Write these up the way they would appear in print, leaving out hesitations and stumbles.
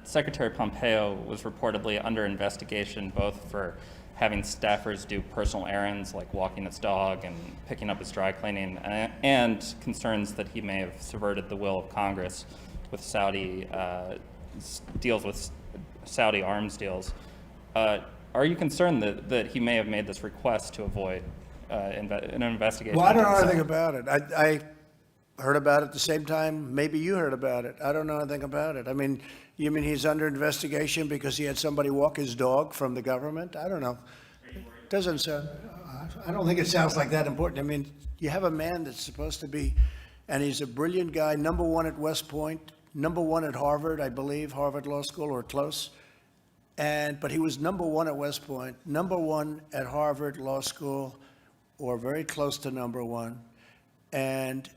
Secretary Pompeo was reportedly under investigation both for having staffers do personal errands like walking his dog and picking up his dry cleaning, and concerns that he may have subverted the will of Congress with Saudi deals with Saudi arms deals. Are you concerned that he may have made this request to avoid an investigation? Well, I don't know anything about it. I heard about it at the same time maybe you heard about it. I don't know anything about it. I mean, you mean he's under investigation because he had somebody walk his dog from the government? I don't know. Doesn't sound, I don't think it sounds like that important. I mean, you have a man that's supposed to be, and he's a brilliant guy, number one at West Point, number one at Harvard, I believe, Harvard Law School or close. But he was number one at West Point, number one at Harvard Law School, or very close to number one. And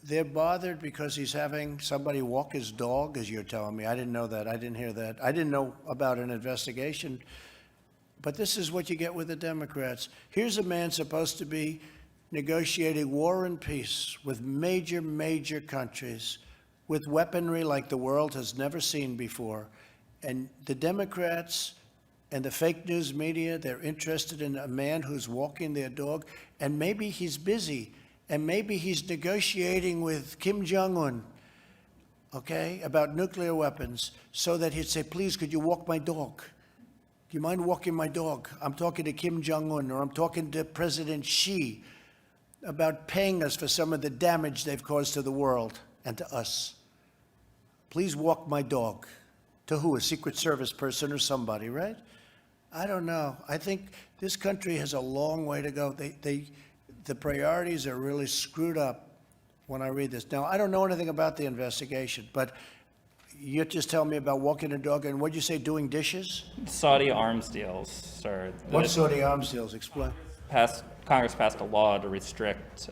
they're bothered because he's having somebody walk his dog, as you're telling me. I didn't know that. I didn't hear that. I didn't know about an investigation. But this is what you get with the Democrats. Here's a man supposed to be negotiating war and peace with major, major countries, with weaponry like the world has never seen before. And the Democrats and the fake news media, they're interested in a man who's walking their dog, and maybe he's busy, and maybe he's negotiating with Kim Jong-un, okay, about nuclear weapons, so that he'd say, please, could you walk my dog? Do you mind walking my dog? I'm talking to Kim Jong-un, or I'm talking to President Xi about paying us for some of the damage they've caused to the world and to us. Please walk my dog. To who? A Secret Service person or somebody, right? I don't know. I think this country has a long way to go. The priorities are really screwed up when I read this. Now, I don't know anything about the investigation, but you just tell me about walking a dog and what'd you say, doing dishes? Saudi arms deals, sir. What Saudi arms deals? Explain. Congress passed a law to restrict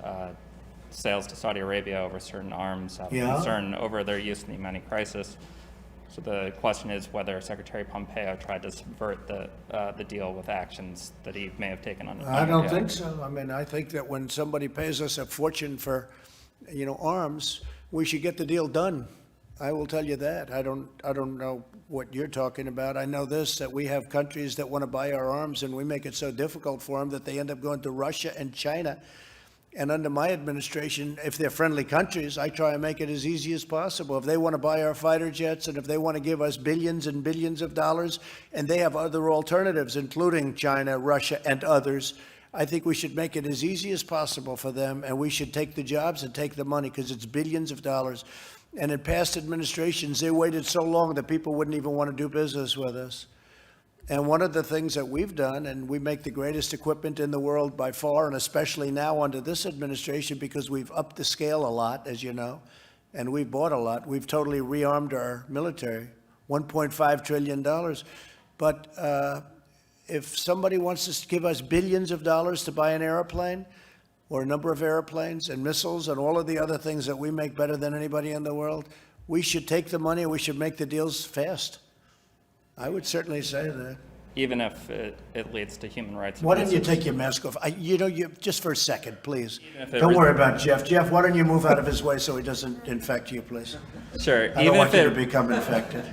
sales to Saudi Arabia over certain arms out of concern over their use in the Yemeni crisis. So the question is whether Secretary Pompeo tried to subvert the deal with actions that he may have taken on. I don't think so. I mean, I think that when somebody pays us a fortune for, arms, we should get the deal done. I will tell you that. I don't know what you're talking about. I know this, that we have countries that want to buy our arms, and we make it so difficult for them that they end up going to Russia and China. And under my administration, if they're friendly countries, I try and make it as easy as possible. If they want to buy our fighter jets, and if they want to give us billions and billions of dollars, and they have other alternatives, including China, Russia, and others, I think we should make it as easy as possible for them, and we should take the jobs and take the money, because it's billions of dollars. And in past administrations, they waited so long that people wouldn't even want to do business with us. And one of the things that we've done, and we make the greatest equipment in the world by far, and especially now under this administration, because we've upped the scale a lot, as you know, and we've bought a lot. We've totally rearmed our military, $1.5 trillion. But if somebody wants to give us billions of dollars to buy an airplane, or a number of airplanes and missiles and all of the other things that we make better than anybody in the world, we should take the money and we should make the deals fast. I would certainly say that. Even if it leads to human rights abuses. Why don't you take your mask off? Just for a second, please. Don't worry about Jeff. Jeff, why don't you move out of his way so he doesn't infect you, please? Sure. I don't want you to become infected.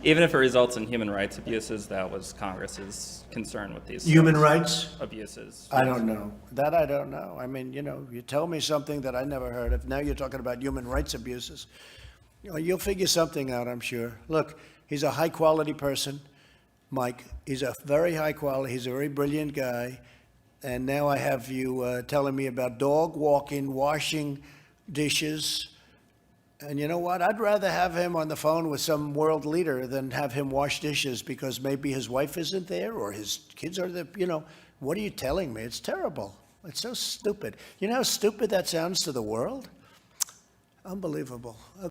Even if it results in human rights abuses, that was Congress's concern with these human rights abuses. I don't know. That I don't know. I mean, you tell me something that I never heard of. Now you're talking about human rights abuses. You'll figure something out, I'm sure. Look, he's a high-quality person, Mike. He's a very high-quality, he's a very brilliant guy. And now I have you telling me about dog walking, washing dishes. And you know what? I'd rather have him on the phone with some world leader than have him wash dishes, because maybe his wife isn't there or his kids are there. What are you telling me? It's terrible. It's so stupid. You know how stupid that sounds to the world? Unbelievable.